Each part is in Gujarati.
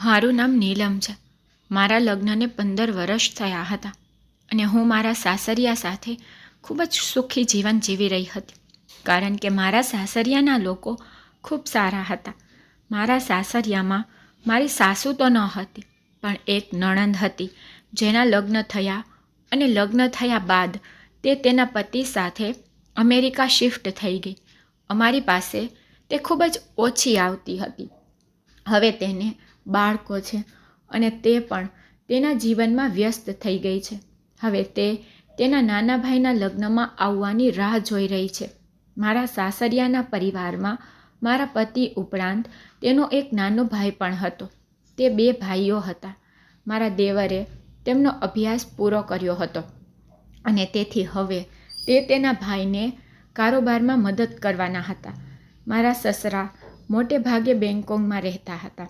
મારું નામ નીલમ છે. મારા લગ્નને 15 વર્ષ થયા હતા અને હું મારા સાસરિયા સાથે ખૂબ જ સુખી જીવન જીવી રહી હતી, કારણ કે મારા સાસરિયાના લોકો ખૂબ સારા હતા. મારા સાસરિયામાં મારી સાસુ તો ન હતી, પણ એક નણંદ હતી જેના લગ્ન થયા, અને લગ્ન થયા બાદ તે તેના પતિ સાથે અમેરિકા શિફ્ટ થઈ ગઈ. અમારી પાસે તે ખૂબ જ ઓછી આવતી હતી. હવે તેને બાળકો છે અને તે પણ તેના જીવનમાં વ્યસ્ત થઈ ગઈ છે. હવે તે તેના નાના ભાઈના લગ્નમાં આવવાની રાહ જોઈ રહી છે. મારા સાસરિયાના પરિવારમાં મારા પતિ ઉપરાંત તેનો એક નાનો ભાઈ પણ હતો. તે 2 ભાઈઓ હતા. મારા દેવરે તેમનો અભ્યાસ પૂરો કર્યો હતો અને તેથી હવે તે તેના ભાઈને કારોબારમાં મદદ કરવાના હતા. મારા સસરા મોટે ભાગે બેંગકોકમાં રહેતા હતા.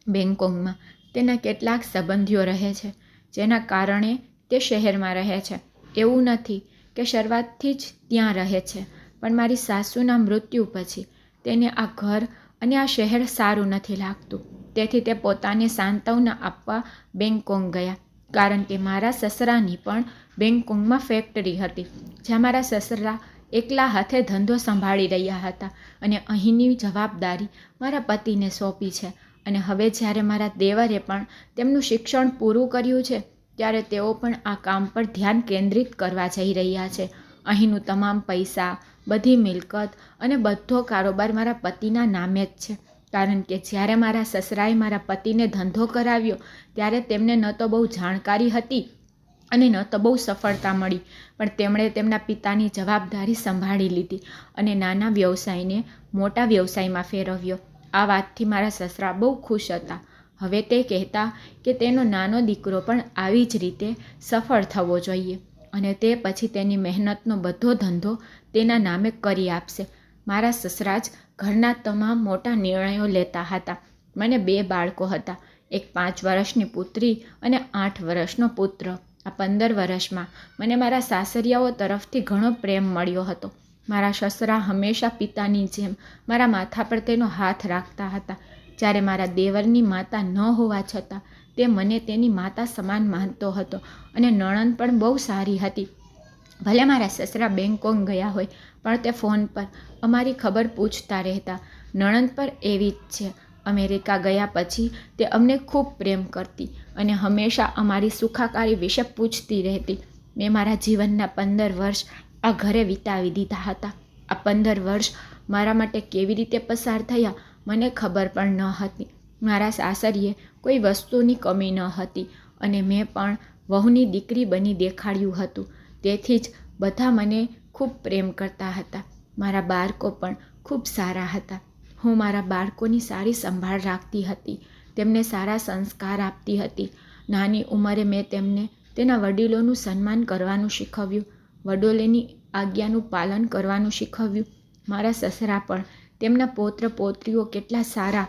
બેંગકોકમાં તેના કેટલાક સંબંધીઓ રહે છે, જેના કારણે તે શહેરમાં રહે છે. એવું નથી કે શરૂઆતથી જ ત્યાં રહે છે, પણ મારી સાસુના મૃત્યુ પછી તેને આ ઘર અને આ શહેર સારું નથી લાગતું. તેથી તે પોતાને સાંત્વના આપવા બેંગકોક ગયા, કારણ કે મારા સસરાની પણ બેંગકોકમાં ફેક્ટરી હતી, જ્યાં મારા સસરા એકલા હાથે ધંધો સંભાળી રહ્યા હતા અને અહીંની જવાબદારી મારા પતિને સોંપી છે. અને હવે જ્યારે મારા દેવરે પણ તેમનું શિક્ષણ પૂરું કર્યું છે, ત્યારે તેઓ પણ આ કામ પર ધ્યાન કેન્દ્રિત કરવા જઈ રહ્યા છે. અહીંનું તમામ પૈસા, બધી મિલકત અને બધો કારોબાર મારા પતિના નામે જ છે, કારણ કે જ્યારે મારા સસરાએ મારા પતિને ધંધો કરાવ્યો ત્યારે તેમને ન તો બહુ જાણકારી હતી અને ન તો બહુ સફળતા મળી, પણ તેમણે તેમના પિતાની જવાબદારી સંભાળી લીધી અને નાના વ્યવસાયને મોટા વ્યવસાયમાં ફેરવ્યો. આ વાતથી મારા સસરા બહુ ખુશ હતા. હવે તે કહેતા કે તેનો નાનો દીકરો પણ આવી જ રીતે સફળ થવો જોઈએ અને તે પછી તેની મહેનતનો બધો ધંધો તેના નામે કરી આપશે. મારા સસરા જ ઘરના તમામ મોટા નિર્ણયો લેતા હતા. મને 2 બાળકો હતા, એક 5 વર્ષની પુત્રી અને 8 વર્ષનો પુત્ર. આ 15 વર્ષમાં મને મારા સાસરિયાઓ તરફથી ઘણો પ્રેમ મળ્યો હતો. મારા સસરા હંમેશા પિતાની જેમ મારા માથા પર તેનો હાથ રાખતા હતા. જ્યારે મારા દેવરની માતા ન હોવા છતાં તે મને તેની માતા સમાન માનતો હતો અને નણંદ પણ બહુ સારી હતી. ભલે મારા સસરા બેંગકોક ગયા હોય, પણ તે ફોન પર અમારી ખબર પૂછતા રહેતા. નણંદ પર એવી જ છે. અમેરિકા ગયા પછી તે અમને ખૂબ પ્રેમ કરતી અને હંમેશા અમારી સુખાકારી વિશે પૂછતી રહેતી. મેં મારા જીવનના 15 વર્ષ આ ઘરે વિતાવી દીધા હતા. આ 15 વર્ષ મારા માટે કેવી રીતે પસાર થયા મને ખબર પણ ન હતી. મારા સાસરીએ કોઈ વસ્તુની કમી ન હતી અને મેં પણ વહુની દીકરી બની દેખાડ્યું હતું. તેથી જ બધા મને ખૂબ પ્રેમ કરતા હતા. મારા બાળકો પણ ખૂબ સારા હતા. હું મારા બાળકોની સારી સંભાળ રાખતી હતી, તેમને સારા સંસ્કાર આપતી હતી. નાની ઉંમરે મેં તેમને તેના વડીલોનું સન્માન કરવાનું શીખવ્યું, વડીલોની આજ્ઞાનું પાલન કરવાનું શીખવ્યું. મારા સસરા પણ તેમના પૌત્ર પૌત્રીઓ કેટલા સારા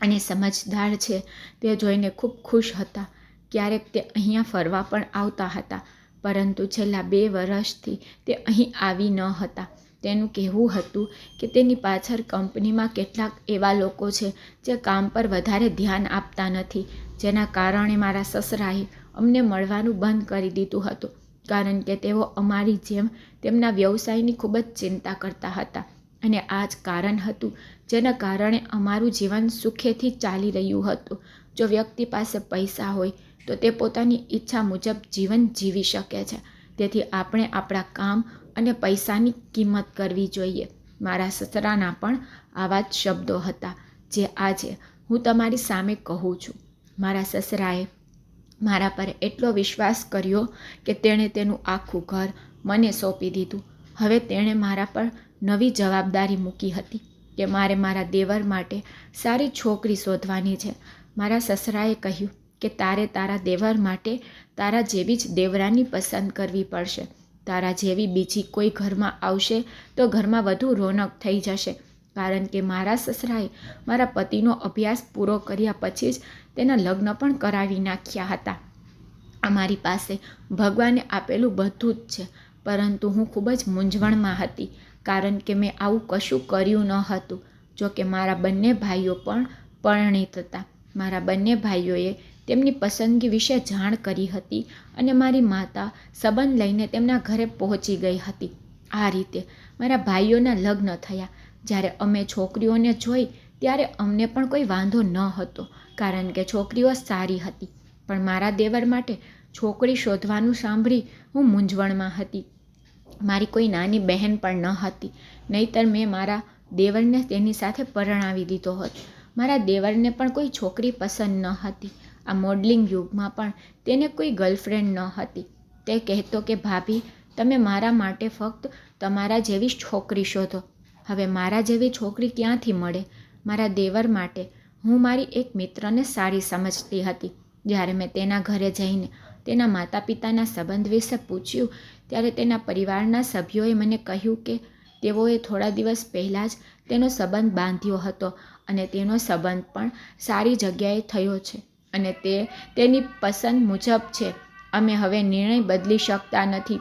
અને સમજદાર છે તે જોઈને ખૂબ ખુશ હતા. ક્યારેક તે અહીંયા ફરવા પણ આવતા હતા, પરંતુ છેલ્લા 2 વર્ષથી તે અહીં આવી ન હતા. તેનું કહેવું હતું કે તેની પાછળ કંપનીમાં કેટલાક એવા લોકો છે જે કામ પર વધારે ધ્યાન આપતા નથી, જેના કારણે મારા સસરાએ અમને મળવાનું બંધ કરી દીધું હતું, કારણ કે તેઓ અમારી જેમ તેમના વ્યવસાયની ખૂબ જ ચિંતા કરતા હતા. અને આ જ કારણ હતું જેના કારણે અમારું જીવન સુખેથી ચાલી રહ્યું હતું. જો વ્યક્તિ પાસે પૈસા હોય તો તે પોતાની ઈચ્છા મુજબ જીવન જીવી શકે છે. તેથી આપણે આપણા કામ અને પૈસાની કિંમત કરવી જોઈએ. મારા સસરાના પણ આવા જ શબ્દો હતા જે આજે હું તમારી સામે કહું છું. મારા સસરાએ મારા પર એટલો વિશ્વાસ કર્યો કે તેણે તેનું આખું ઘર મને સોંપી દીધું. હવે તેણે મારા પર નવી જવાબદારી મૂકી હતી કે મારે મારા દેવર માટે સારી છોકરી શોધવાની છે. મારા સસરાએ કહ્યું કે તારે તારા દેવર માટે તારા જેવી જ દેવરાની પસંદ કરવી પડશે. તારા જેવી બીજી કોઈ ઘરમાં આવશે તો ઘરમાં વધુ રોનક થઈ જશે, કારણ કે મારા સસરાએ મારા પતિનો અભ્યાસ પૂરો કર્યા પછી જ તેના લગ્ન પણ કરાવી નાખ્યા હતા. અમારી પાસે ભગવાને આપેલું બધું જ છે, પરંતુ હું ખૂબ જ મૂંઝવણમાં હતી, કારણ કે મેં આવું કશું કર્યું ન હતું. જો કે મારા બંને ભાઈઓ પણ પરિણીત હતા. મારા બંને ભાઈઓએ તેમની પસંદગી વિશે જાણ કરી હતી અને મારી માતા સંબંધ લઈને તેમના ઘરે પહોંચી ગઈ હતી. આ રીતે મારા ભાઈઓના લગ્ન થયા. જ્યારે અમે છોકરીઓને જોઈ ત્યારે અમને પણ કોઈ વાંધો ન હતો, કારણ કે છોકરીઓ સારી હતી. પણ મારા દેવર માટે છોકરી શોધવાનું સાંભળી હું મૂંઝવણમાં હતી. મારી કોઈ નાની બહેન પણ ન હતી, નહીંતર મેં મારા દેવરને તેની સાથે પરણાવી દીધો હોત. મારા દેવરને પણ કોઈ છોકરી પસંદ ન હતી. આ મોડલિંગ યુગમાં પણ તેને કોઈ ગર્લફ્રેન્ડ ન હતી. તે કહેતો કે ભાભી, તમે મારા માટે ફક્ત તમારા જેવી જ છોકરી શોધો. હવે મારા જેવી છોકરી ક્યાંથી મળે? મારા દેવર માટે હું મારી એક મિત્રને સારી સમજતી હતી. જ્યારે મેં તેના ઘરે જઈને તેના માતા પિતાના સંબંધ વિશે પૂછ્યું ત્યારે તેના પરિવારના સભ્યોએ મને કહ્યું કે તેઓએ થોડા દિવસ પહેલાં જ તેનો સંબંધ બાંધ્યો હતો અને તેનો સંબંધ પણ સારી જગ્યાએ થયો છે અને તે તેની પસંદ મુજબ છે. અમે હવે નિર્ણય બદલી શકતા નથી.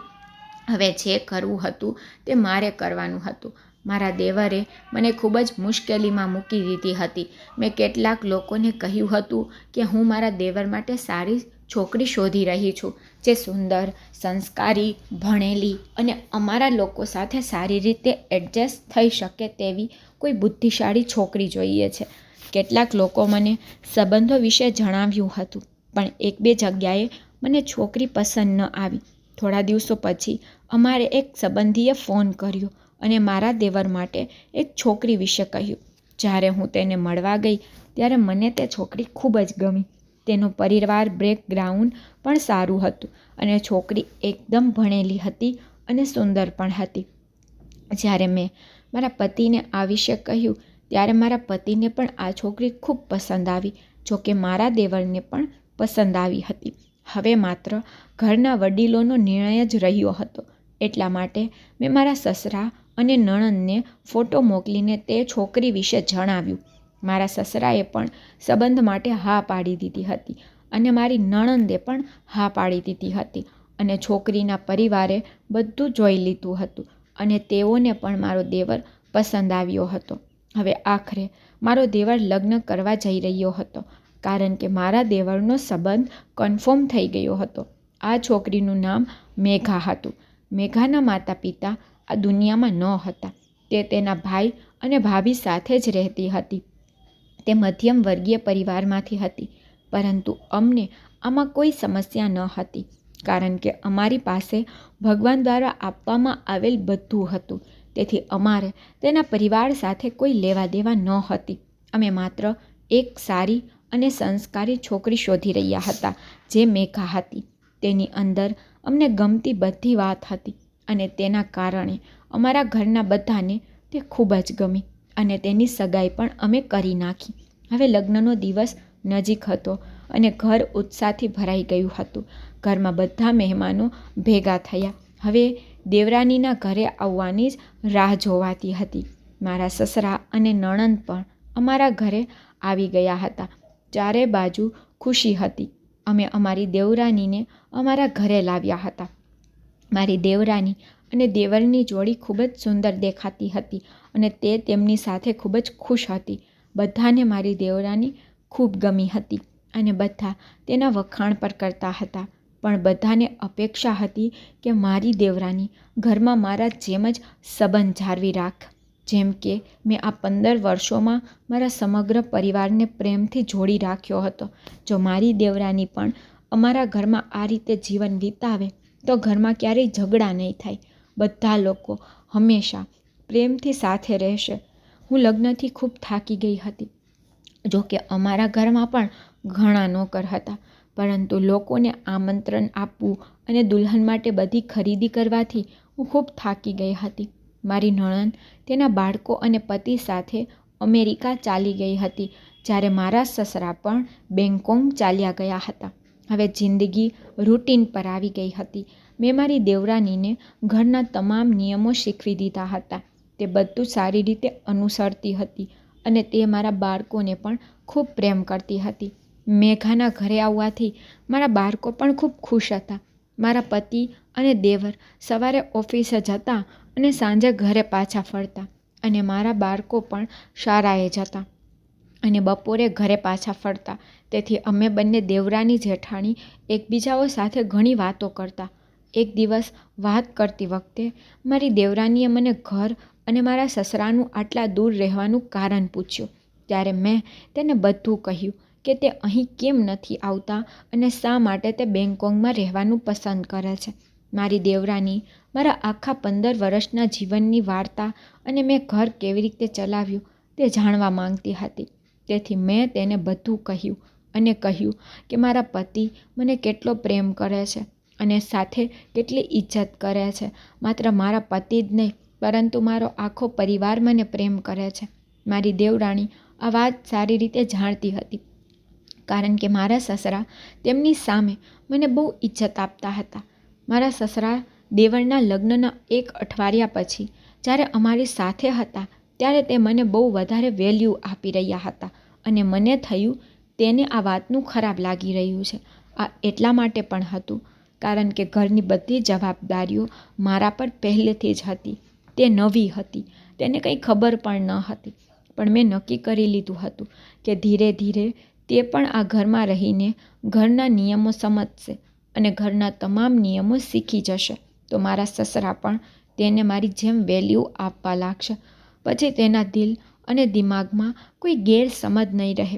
હવે જે કરવું હતું તે મારે કરવાનું હતું. મારા દેવરે મને ખૂબ જ મુશ્કેલીમાં મૂકી દીધી હતી. મેં કેટલાક લોકોને કહ્યું હતું કે હું મારા દેવર માટે સારી છોકરી શોધી રહી છું, જે સુંદર, સંસ્કારી, ભણેલી અને અમારા લોકો સાથે સારી રીતે એડજસ્ટ થઈ શકે તેવી કોઈ બુદ્ધિશાળી છોકરી જોઈએ છે. કેટલાક લોકો મને સંબંધો વિશે જણાવ્યું હતું, પણ એક બે જગ્યાએ મને છોકરી પસંદ ન આવી. થોડા દિવસો પછી અમારે એક સંબંધીએ ફોન કર્યો અને મારા દેવર માટે એક છોકરી વિશે કહ્યું. જ્યારે હું તેને મળવા ગઈ ત્યારે મને તે છોકરી ખૂબ જ ગમી. તેનું પરિવાર બેકગ્રાઉન્ડ પણ સારું હતું અને છોકરી એકદમ ભણેલી હતી અને સુંદર પણ હતી. જ્યારે મેં મારા પતિને આ વિશે કહ્યું ત્યારે મારા પતિને પણ આ છોકરી ખૂબ પસંદ આવી. જોકે મારા દેવરને પણ પસંદ આવી હતી. હવે માત્ર ઘરના વડીલોનો નિર્ણય જ રહ્યો હતો. એટલા માટે મેં મારા સસરા અને નણંદને ફોટો મોકલીને તે છોકરી વિશે જણાવ્યું. મારા સસરાએ પણ સંબંધ માટે હા પાડી દીધી હતી અને મારી નણંદે પણ હા પાડી દીધી હતી અને છોકરીના પરિવારે બધું જોઈ લીધું હતું અને તેઓને પણ મારો દેવર પસંદ આવ્યો હતો. હવે આખરે મારો દેવર લગ્ન કરવા જઈ રહ્યો હતો, કારણ કે મારા દેવરનો સંબંધ કન્ફર્મ થઈ ગયો હતો. આ છોકરીનું નામ મેઘા હતું. મેઘાના માતા પિતા આ દુનિયામાં ન હતા. તે તેના ભાઈ અને ભાભી સાથે જ રહેતી હતી. તે મધ્યમ વર્ગીય પરિવારમાંથી હતી, પરંતુ અમને આમાં કોઈ સમસ્યા ન હતી, કારણ કે અમારી પાસે ભગવાન દ્વારા આપવામાં આવેલ બધું હતું. તેથી અમારે તેના પરિવાર સાથે કોઈ લેવા દેવા ન હતી. અમે માત્ર એક સારી અને સંસ્કારી છોકરી શોધી રહ્યા હતા, જે મેઘા હતી. તેની અંદર અમને ગમતી બધી વાત હતી અને તેના કારણે અમારા ઘરના બધાને તે ખૂબ જ ગમી અને તેની સગાઈ પણ અમે કરી નાખી. હવે લગ્નનો દિવસ નજીક હતો અને ઘર ઉત્સાહથી ભરાઈ ગયું હતું. ઘરમાં બધા મહેમાનો ભેગા થયા. હવે દેવરાનીના ઘરે આવવાની જ રાહ જોવાતી હતી. મારા સસરા અને નણંદ પણ અમારા ઘરે આવી ગયા હતા. ચારે બાજુ ખુશી હતી. અમે અમારી દેવરાનીને અમારા ઘરે લાવ્યા હતા. મારી દેવરાની અને દેવરની જોડી ખૂબ જ સુંદર દેખાતી હતી અને તે તેમની સાથે ખૂબ જ ખુશ હતી. બધાને મારી દેવરાની ખૂબ ગમી હતી અને બધા તેના વખાણ પર કરતા હતા. પણ બધાને અપેક્ષા હતી કે મારી દેવરાની ઘરમાં મારા જેમ જ સંબંધ જાળવી રાખ, જેમ કે મેં આ 15 વર્ષોમાં મારા સમગ્ર પરિવારને પ્રેમથી જોડી રાખ્યો હતો. જો મારી દેવરાની પણ અમારા ઘરમાં આ રીતે જીવન વિતાવે તો ઘરમાં ક્યારેય ઝઘડા નહીં થાય. બધા લોકો હંમેશા પ્રેમથી સાથે રહેશે. હું લગ્નથી ખૂબ થાકી ગઈ હતી. જોકે અમારા ઘરમાં પણ ઘણા નોકર હતા, પરંતુ લોકોને આમંત્રણ આપવું અને દુલ્હન માટે બધી ખરીદી કરવાથી હું ખૂબ થાકી ગઈ હતી. મારી નણંદ તેના બાળકો અને પતિ સાથે અમેરિકા ચાલી ગઈ હતી, જ્યારે મારા સસરા પણ બેંગકોક ચાલ્યા ગયા હતા. હવે જિંદગી રૂટીન પર આવી ગઈ હતી. મેં મારી દેવરાનીને ઘરના તમામ નિયમો શીખવી દીધા હતા. તે બધું સારી રીતે અનુસરતી હતી અને તે મારા બાળકોને પણ ખૂબ પ્રેમ કરતી હતી. મેઘાના ઘરે આવવાથી મારા બાળકો પણ ખૂબ ખુશ હતા. મારા પતિ અને દેવર સવારે ઓફિસે જતા અને સાંજે ઘરે પાછા ફરતા અને મારા બાળકો પણ શાળાએ જતા. અને બપોરે ઘરે પાછા ફરતા. તેથી અમે બંને દેવરાની જેઠાણી એકબીજાઓ સાથે ઘણી વાતો કરતા. એક દિવસ વાત કરતી વખતે મારી દેવરાનીએ મને ઘર અને મારા સસરાનું આટલા દૂર રહેવાનું કારણ પૂછ્યું. ત્યારે મેં તેને બધું કહ્યું કે તે અહીં કેમ નથી આવતા અને શા માટે તે બેંગકોકમાં રહેવાનું પસંદ કરે છે. મારી દેવરાની મારા આખા 15 વર્ષના જીવનની વાર્તા અને મેં ઘર કેવી રીતે ચલાવ્યું તે જાણવા માંગતી હતી. તેથી મેં તેને બધું કહ્યું અને કહ્યું કે મારા પતિ મને કેટલો પ્રેમ કરે છે અને સાથે કેટલી ઇજ્જત કરે છે. માત્ર મારા પતિ જ નહીં, પરંતુ મારો આખો પરિવાર મને પ્રેમ કરે છે. મારી દેવરાણી આ વાત સારી રીતે જાણતી હતી, કારણ કે મારા સસરા તેમની સામે મને બહુ ઇજ્જત આપતા હતા. મારા સસરા દેવરના લગ્નના 1 અઠવાડિયા પછી જ્યારે અમારી સાથે હતા ત્યારે તે મને બહુ વધારે વેલ્યુ આપી રહ્યા હતા અને મને થયું તેને આ વાતનું ખરાબ લાગી રહ્યું છે. આ એટલા માટે પણ હતું કારણ કે ઘરની બધી જવાબદારીઓ મારા પર પહેલેથી જ હતી. તે નવી હતી, તેને કંઈ ખબર પણ ન હતી, પણ મેં નક્કી કરી લીધું હતું કે ધીરે ધીરે તે પણ આ ઘરમાં રહીને ઘરના નિયમો સમજશે અને ઘરના તમામ નિયમો શીખી જશે તો મારા સસરા પણ તેને મારી જેમ વેલ્યુ આપવા લાગશે. પછી તેના દિલ અને દિમાગમાં કોઈ ગેરસમજ નહીં રહે.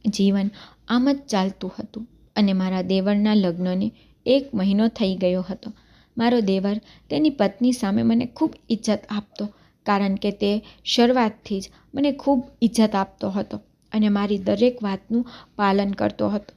જીવન આમ જ ચાલતું હતું અને મારા દેવરના લગ્નને 1 મહિનો થઈ ગયો હતો. મારો દેવર તેની પત્ની સામે મને ખૂબ ઇજ્જત આપતો, કારણ કે તે શરૂઆતથી જ મને ખૂબ ઇજ્જત આપતો હતો અને મારી દરેક વાતનું પાલન કરતો હતો.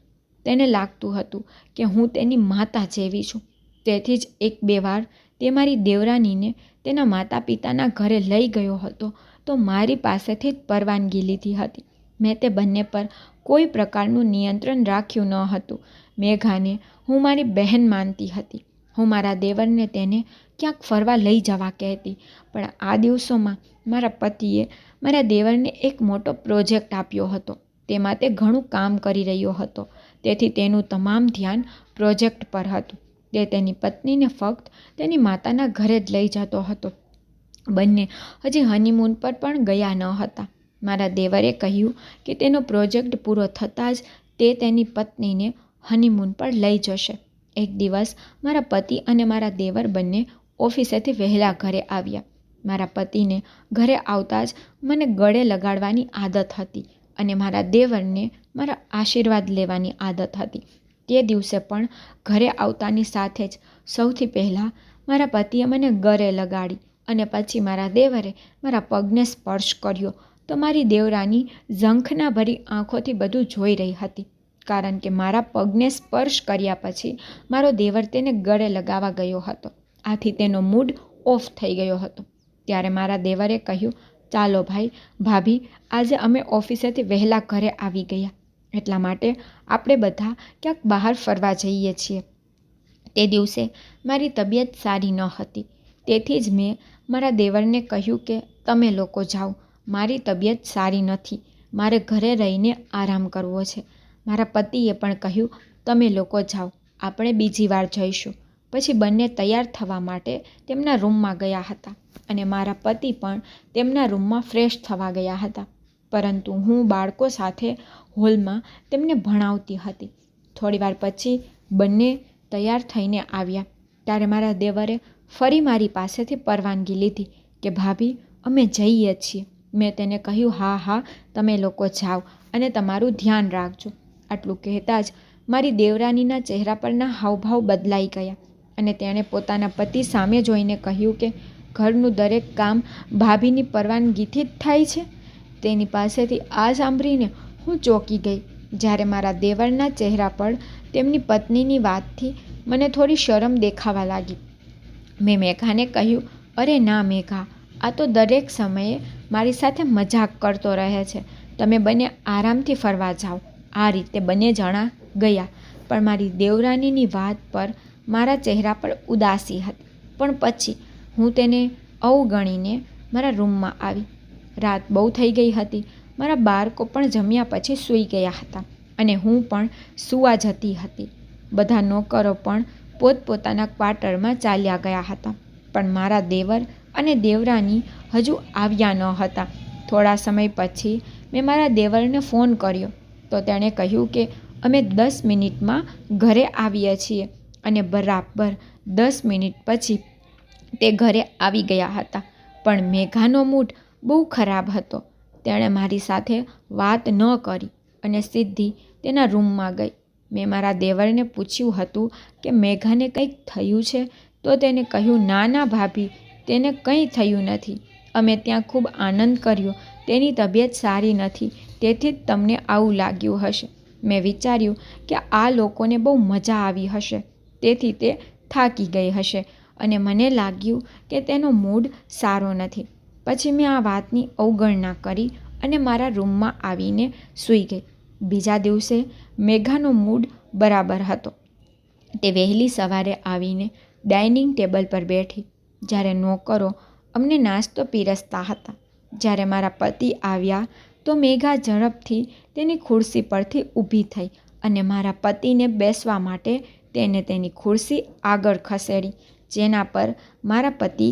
તેને લાગતું હતું કે હું તેની માતા જેવી છું. તેથી જ 1-2 વાર તે મારી દેવરાનીને તેના માતા પિતાના ઘરે લઈ ગયો હતો તો મારી પાસેથી જ પરવાનગી લીધી હતી. મેં તે બંને પર કોઈ પ્રકારનું નિયંત્રણ રાખ્યું ન હતું. મેઘાને હું મારી બહેન માનતી હતી. હું મારા દેવરને તેને ક્યાંક ફરવા લઈ જવા કહેતી, પણ આ દિવસોમાં મારા પતિએ મારા દેવરને એક મોટો પ્રોજેક્ટ આપ્યો હતો. તેમાં તે ઘણું કામ કરી રહ્યો હતો, તેથી તેનું તમામ ધ્યાન પ્રોજેક્ટ પર હતું. તે તેની પત્નીને ફક્ત તેની માતાના ઘરે જ લઈ જતો હતો. બંને હજી હનીમૂન પર પણ ગયા ન હતા. મારા દેવરે કહ્યું કે તેનો પ્રોજેક્ટ પૂરો થતાં જ તે તેની પત્નીને હનીમૂન પર લઈ જશે. એક દિવસ મારા પતિ અને મારા દેવર બંને ઓફિસેથી વહેલા ઘરે આવ્યા. મારા પતિને ઘરે આવતા જ મને ગળે લગાડવાની આદત હતી અને મારા દેવરને મારા આશીર્વાદ લેવાની આદત હતી. તે દિવસે પણ ઘરે આવતાની સાથે જ સૌથી પહેલાં મારા પતિએ મને ગળે લગાડી અને પછી મારા દેવરે મારા પગને સ્પર્શ કર્યો તો મારી દેવરાની ઝંખના ભરી આંખોથી બધું જોઈ રહી હતી, કારણ કે મારા પગને સ્પર્શ કર્યા પછી મારો દેવર તેને ગળે લગાવવા ગયો હતો. આથી તેનો મૂડ ઓફ થઈ ગયો હતો. ત્યારે મારા દેવરે કહ્યું, ચાલો ભાઈ ભાભી, આજે અમે ઓફિસેથી વહેલા ઘરે આવી ગયા, એટલા માટે આપણે બધા ક્યાંક બહાર ફરવા જઈએ છીએ. તે દિવસે મારી તબિયત સારી ન હતી, તેથી જ મેં મારા દેવરને કહ્યું કે તમે લોકો જાઓ, મારી તબિયત સારી નથી, મારે ઘરે રહીને આરામ કરવો છે. મારા પતિએ પણ કહ્યું, તમે લોકો જાઓ, આપણે બીજી વાર જઈશું. પછી બંને તૈયાર થવા માટે તેમના રૂમમાં ગયા હતા અને મારા પતિ પણ તેમના રૂમમાં ફ્રેશ થવા ગયા હતા, પરંતુ હું બાળકો સાથે હોલમાં તેમને ભણાવતી હતી. થોડીવાર પછી બંને તૈયાર થઈને આવ્યા ત્યારે મારા દેવરે ફરી મારી પાસેથી પરવાનગી લીધી કે ભાભી, અમે જઈએ છીએ. મેં તેને કહ્યું, હા હા, તમે લોકો જાઓ અને તમારું ધ્યાન રાખજો. આટલું કહેતા જ મારી દેવરાનીના ચહેરા પરના હાવભાવ બદલાઈ ગયા અને તેણે પોતાના પતિ સામે જોઈને કહ્યું કે ઘરનું દરેક કામ ભાભીની પરવાનગીથી જ થાય છે. તેની પાસેથી આ સાંભળીને હું ચોંકી ગઈ. જ્યારે મારા દેવરના ચહેરા પર તેમની પત્નીની વાતથી મને થોડી શરમ દેખાવા લાગી. મેં મેઘાને કહ્યું, અરે ના મેઘા, આ તો દરેક સમયે મારી સાથે મજાક કરતો રહે છે. તમે બંને આરામથી ફરવા જાઓ. આ રીતે બંને જણા ગયા, પણ મારી દેવરાનીની વાત પર મારા ચહેરા પર ઉદાસી હતી. પણ પછી હું તેને અવગણીને મારા રૂમમાં આવી. રાત બહુ થઈ ગઈ હતી. મારા બાળકો પણ જમ્યા પછી સૂઈ ગયા હતા અને હું પણ સૂવા જતી હતી. બધા નોકરો પણ પોતપોતાના ક્વાર્ટરમાં ચાલ્યા ગયા હતા, પણ મારા દેવર અને દેવરાની હજુ આવ્યા ન હતા. થોડા સમય પછી મેં મારા દેવરને ફોન કર્યો તો તેણે કહ્યું કે અમે 10 મિનિટમાં ઘરે આવીએ છીએ, અને બરાબર 10 મિનિટ પછી તે ઘરે આવી ગયા હતા. પણ મેઘાનો મૂડ બહુ ખરાબ હતો. તેણે મારી સાથે વાત ન કરી અને સીધી તેના રૂમમાં ગઈ. મેં મારા દેવરને પૂછ્યું હતું કે મેઘાને કંઈક થયું છે, તો તેને કહ્યું, ના ના ભાભી, તેને કંઈ થયું નથી. અમે ત્યાં ખૂબ આનંદ કર્યો. તેની તબિયત સારી નથી, તેથી જ તમને આવું લાગ્યું હશે. મેં વિચાર્યું કે આ લોકોને બહુ મજા આવી હશે, તેથી તે થાકી ગઈ હશે, અને મને લાગ્યું કે તેનો મૂડ સારો નથી. પછી મેં આ વાતની અવગણના કરી અને મારા રૂમમાં આવીને સૂઈ ગઈ. બીજા દિવસે મેઘાનો મૂડ બરાબર હતો. તે વહેલી સવારે આવીને ડાઇનિંગ ટેબલ પર બેઠી. જ્યારે નોકરો અમને નાસ્તો પીરસતા હતા, જ્યારે મારા પતિ આવ્યા તો મેઘા ઝડપથી તેની ખુરશી પરથી ઊભી થઈ અને મારા પતિને બેસવા માટે તેને તેની ખુરશી આગળ ખસેડી, જેના પર મારા પતિ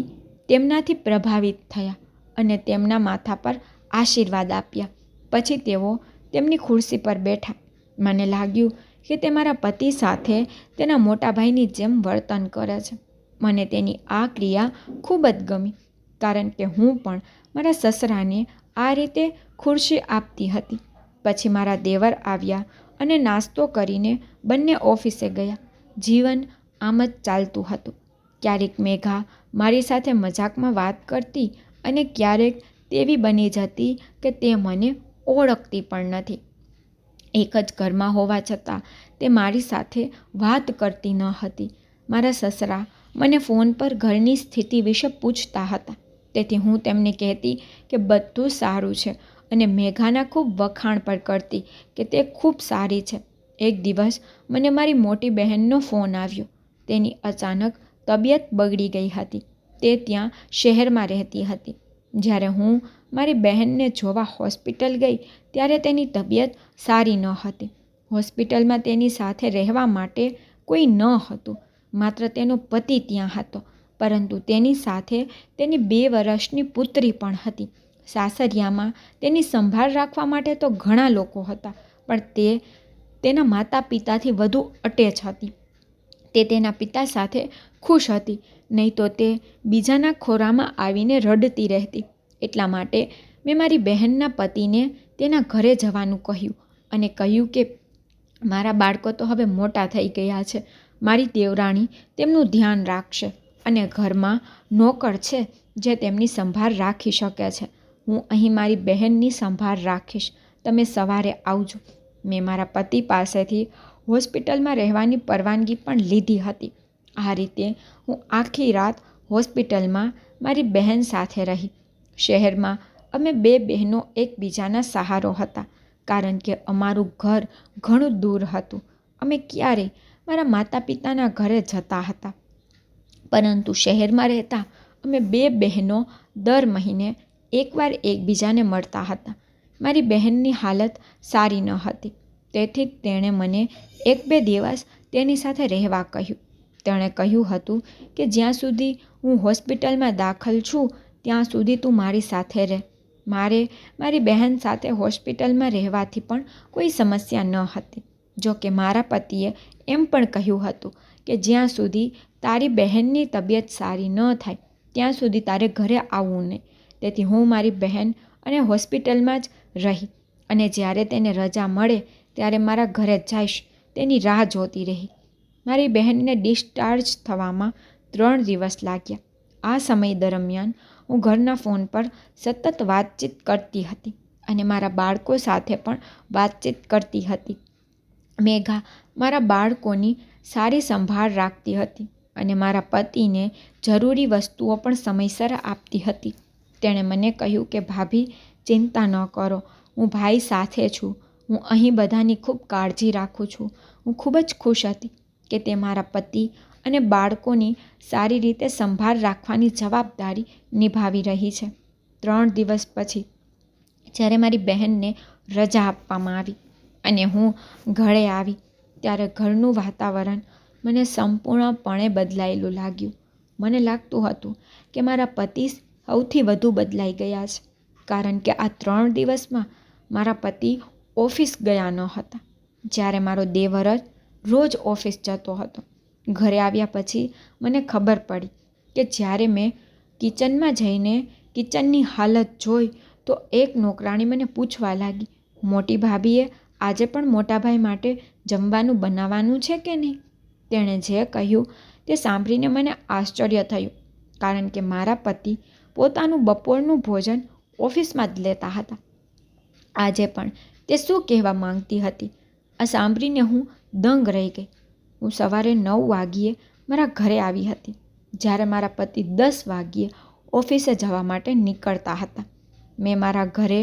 તેમનાથી પ્રભાવિત થયા અને તેમના માથા પર આશીર્વાદ આપ્યા. પછી તેઓ તેમની ખુરશી પર બેઠા. મને લાગ્યું કે તે મારા પતિ સાથે તેના મોટા ભાઈની જેમ વર્તન કરે છે. મને તેની આ ક્રિયા ખૂબ જ ગમી, કારણ કે હું પણ મારા સસરાને આ રીતે ખુરશી આપતી હતી. પછી મારા દેવર આવ્યા અને નાસ્તો કરીને બંને ઓફિસે ગયા. જીવન આમ જ ચાલતું હતું. ક્યારેક મેઘા મારી સાથે મજાકમાં વાત કરતી અને ક્યારેક તેવી બની જતી કે તે મને ઓળખતી પણ નથી. એક જ ઘરમાં હોવા છતાં તે મારી સાથે વાત કરતી ન હતી. મારા સસરા મને ફોન પર ઘરની સ્થિતિ વિશે પૂછતા હતા, તેથી હું તેમને કહેતી કે બધું સારું છે અને મેઘાના ખૂબ વખાણ પણ કરતી કે તે ખૂબ સારી છે. એક દિવસ મને મારી મોટી બહેનનો ફોન આવ્યો. તેની અચાનક તબિયત બગડી ગઈ હતી. તે ત્યાં શહેરમાં રહેતી હતી. જ્યારે હું મારી બહેનને જોવા હોસ્પિટલ ગઈ ત્યારે તેની તબિયત સારી ન હતી. હોસ્પિટલમાં તેની સાથે રહેવા માટે કોઈ ન હતું. માત્ર તેનો પતિ ત્યાં હતો, પરંતુ તેની સાથે તેની 2 વર્ષની પુત્રી પણ હતી. સાસરિયામાં તેની સંભાળ રાખવા માટે તો ઘણા લોકો હતા, પણ તે તેના માતા પિતાથી વધુ અટેચ હતી. તે તેના પિતા સાથે ખુશ હતી, નહીં તો તે બીજાના ખોરામાં આવીને રડતી રહેતી. એટલા માટે મેં મારી બહેનના પતિને તેના ઘરે જવાનું કહ્યું અને કહ્યું કે મારા બાળકો તો હવે મોટા થઈ ગયા છે. મારી દેવરાણી તેમનું ધ્યાન રાખશે અને ઘરમાં નોકર છે જે તેમની સંભાળ રાખી શકે છે. હું અહીં મારી બહેનની સંભાળ રાખીશ. તમે સવારે આવજો. મેં મારા પતિ પાસેથી હોસ્પિટલમાં રહેવાની પરવાનગી પણ લીધી હતી. આ રીતે હું આખી રાત હોસ્પિટલમાં મારી બહેન સાથે રહી. શહેરમાં અમે 2 બહેનો એકબીજાના સહારો હતા, કારણ કે અમારું ઘર ઘણું દૂર હતું. અમે ક્યારેય મારા માતા પિતાના ઘરે જતા હતા, પરંતુ શહેરમાં રહેતા અમે 2 બહેનો દર મહિને એકવાર એકબીજાને મળતા હતા. મારી બહેનની હાલત સારી ન હતી, તેથી તેણે મને 1-2 દિવસ તેની સાથે રહેવા કહ્યું. તેણે કહ્યું હતું કે જ્યાં સુધી હું હોસ્પિટલમાં દાખલ છું ત્યાં સુધી તું મારી સાથે રહે. મારે મારી બહેન સાથે હોસ્પિટલમાં રહેવાથી પણ કોઈ સમસ્યા ન હતી. જો કે મારા પતિએ એમ પણ કહ્યું હતું કે જ્યાં સુધી તારી બહેનની તબિયત સારી ન થાય ત્યાં સુધી તારે ઘરે આવવું નહીં. તેથી હું મારી બહેન અને હોસ્પિટલમાં જ રહી અને જ્યારે તેને રજા મળે ત્યારે મારા ઘરે જઈશ તેની રાહ જોતી રહી. મારી બહેનને ડિસ્ચાર્જ થવામાં 3 દિવસ લાગ્યા. આ સમય દરમિયાન હું ઘરના ફોન પર સતત વાતચીત કરતી હતી અને મારા બાળકો સાથે પણ વાતચીત કરતી હતી. મેઘા મારા બાળકોની સારી સંભાળ રાખતી હતી અને મારા પતિને જરૂરી વસ્તુઓ પણ સમયસર આપતી હતી. તેણે મને કહ્યું કે ભાભી, ચિંતા ન કરો, હું ભાઈ સાથે છું. હું અહીં બધાની ખૂબ કાળજી રાખું છું. હું ખૂબ જ ખુશ હતી કે તે મારા પતિ અને બાળકોની સારી રીતે સંભાળ રાખવાની જવાબદારી નિભાવી રહી છે. 3 દિવસ પછી જ્યારે મારી બહેનને રજા આપવામાં આવી અને હું ઘરે આવી ત્યારે ઘરનું વાતાવરણ મને સંપૂર્ણપણે બદલાયેલું લાગ્યું. મને લાગતું હતું કે મારા પતિ સૌથી વધુ બદલાઈ ગયા છે, કારણ કે આ 3 દિવસમાં મારા પતિ ઓફિસ ગયા ન હતા. જ્યારે મારો દેવર જ રોજ ઓફિસ જતો હતો. ઘરે આવ્યા પછી મને ખબર પડી કે જ્યારે મેં કિચનમાં જઈને કિચનની હાલત જોઈ તો એક નોકરાણી મને પૂછવા લાગી, મોટી ભાભીએ આજે પણ મોટાભાઈ માટે જમવાનું બનાવવાનું છે કે નહીં? તેણે જે કહ્યું તે સાંભળીને મને આશ્ચર્ય થયું, કારણ કે મારા પતિ પોતાનું બપોરનું ભોજન ઓફિસમાં જ લેતા હતા. આજે પણ તે શું કહેવા માંગતી હતી, આ સાંભળીને હું દંગ રહી ગઈ. હું સવારે 9 વાગ્યે મારા ઘરે આવી હતી, જ્યારે મારા પતિ 10 વાગ્યે ઓફિસે જવા માટે નીકળતા હતા. મેં મારા ઘરે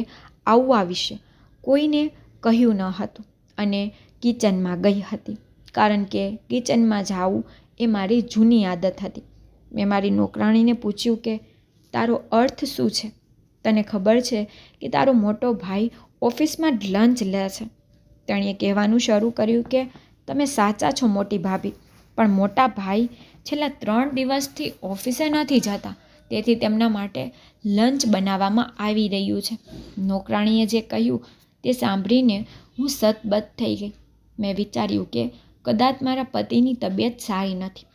આવવા વિશે કોઈને કહ્યું ન હતું અને કિચનમાં ગઈ હતી, કારણ કે કિચનમાં જવું એ મારી જૂની આદત હતી. મેં મારી નોકરાણીને પૂછ્યું કે તારો અર્થ શું છે? તને ખબર છે કે તારો મોટો ભાઈ ઓફિસમાં જ લંચ લે છે? તેણીએ કહેવાનું શરૂ કર્યું કે તમે સાચા છો મોટી ભાભી, પણ મોટા ભાઈ છેલ્લા 3 દિવસથી ઓફિસે નથી જતા, તેથી તેમના માટે લંચ બનાવવામાં આવી રહ્યું છે. નોકરાણીએ જે કહ્યું તે સાંભળીને હું સતબત થઈ ગઈ. મેં વિચાર્યું કે કદાચ મારા પતિની તબિયત સારી નથી.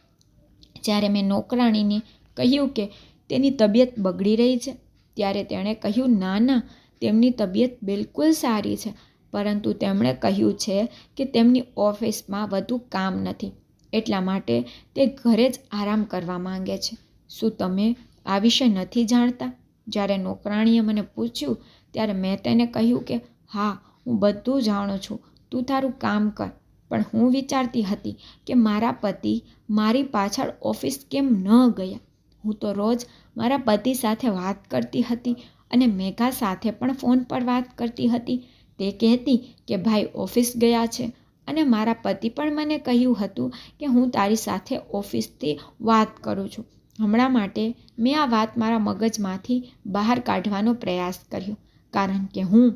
જ્યારે મેં નોકરાણીને કહ્યું કે તેની તબિયત બગડી રહી છે, ત્યારે તેણે કહ્યું ના ના, તેમની તબિયત બિલકુલ સારી છે, પરંતુ તેમણે કહ્યું છે કે તેમની ઓફિસમાં વધુ કામ નથી, એટલા માટે તે ઘરે જ આરામ કરવા માંગે છે. શું તમે આ વિશે નથી જાણતા? જ્યારે નોકરાણીએ મને પૂછ્યું ત્યારે મેં તેને કહ્યું કે હા, હું બધું જાણું છું, તું તારું કામ કર. પણ હું વિચારતી હતી કે મારા પતિ મારી પાછળ ઓફિસ કેમ ન ગયા? હું તો રોજ મારા પતિ સાથે વાત કરતી હતી અને મેઘા સાથે પણ ફોન પર વાત કરતી હતી. તે કહેતી કે ભાઈ ઓફિસ ગયા છે અને મારા પતિ પણ મને કહ્યું હતું કે હું તારી સાથે ઓફિસથી વાત કરું છું. હમણાં માટે મેં આ વાત મારા મગજમાંથી બહાર કાઢવાનો પ્રયાસ કર્યો, કારણ કે હું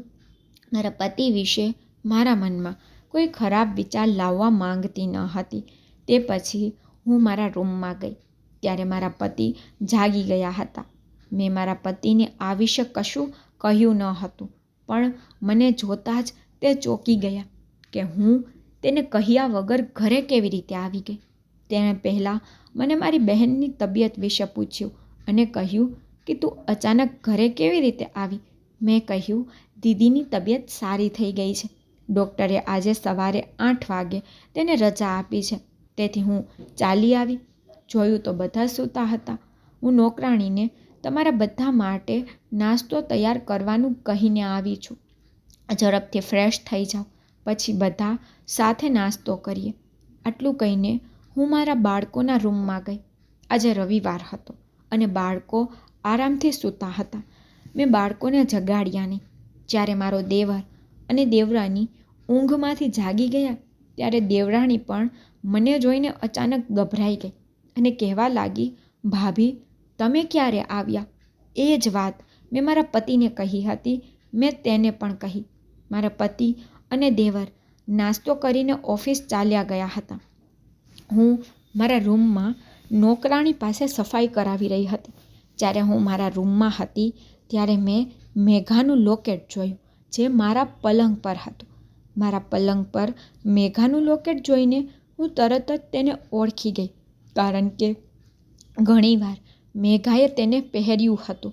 મારા પતિ વિશે મારા મનમાં કોઈ ખરાબ વિચાર લાવવા માંગતી ન હતી. તે પછી હું મારા રૂમમાં ગઈ ત્યારે મારા પતિ જાગી ગયા હતા. મેં મારા પતિને આ વિશે કશું કહ્યું ન હતું, પણ મને જોતાં જ તે ચોંકી ગયા કે હું તેને કહ્યા વગર ઘરે કેવી રીતે આવી ગઈ. તેણે પહેલાં મને મારી બહેનની તબિયત વિશે પૂછ્યું અને કહ્યું કે તું અચાનક ઘરે કેવી રીતે આવી? મેં કહ્યું દીદીની તબિયત સારી થઈ ગઈ છે. ડૉક્ટરે આજે સવારે 8 વાગે તેને રજા આપી છે, તેથી હું ચાલી આવી. જોયું તો બધા સૂતા હતા. હું નોકરાણીને તમારા બધા માટે નાસ્તો તૈયાર કરવાનું કહીને આવી છું. ઝડપથી ફ્રેશ થઈ જાઓ, પછી બધા સાથે નાસ્તો કરીએ. આટલું કહીને હું મારા બાળકોના રૂમમાં ગઈ. આજે રવિવાર હતો અને બાળકો આરામથી સૂતા હતા. મેં બાળકોને જગાડ્યા નહીં. જ્યારે મારો દેવર અને દેવરાની ઊંઘમાંથી જાગી ગયા ત્યારે દેવરાણી પણ મને જોઈને અચાનક ગભરાઈ ગઈ અને કહેવા લાગી, ભાભી તમે ક્યારે આવ્યા? એ જ વાત મેં મારા પતિને કહી હતી. મેં તેને પણ કહી. મારા પતિ અને દેવર નાસ્તો કરીને ઓફિસ ચાલ્યા ગયા હતા. હું મારા રૂમમાં નોકરાણી પાસે સફાઈ કરાવી રહી હતી. જ્યારે હું મારા રૂમમાં હતી ત્યારે મેં મેઘાનું લોકેટ જોયું, જે મારા પલંગ પર હતું. મારા પલંગ પર મેઘાનું લોકેટ જોઈને હું તરત જ તેને ઓળખી ગઈ, કારણ કે ઘણીવાર મેઘાએ તેને પહેર્યું હતું,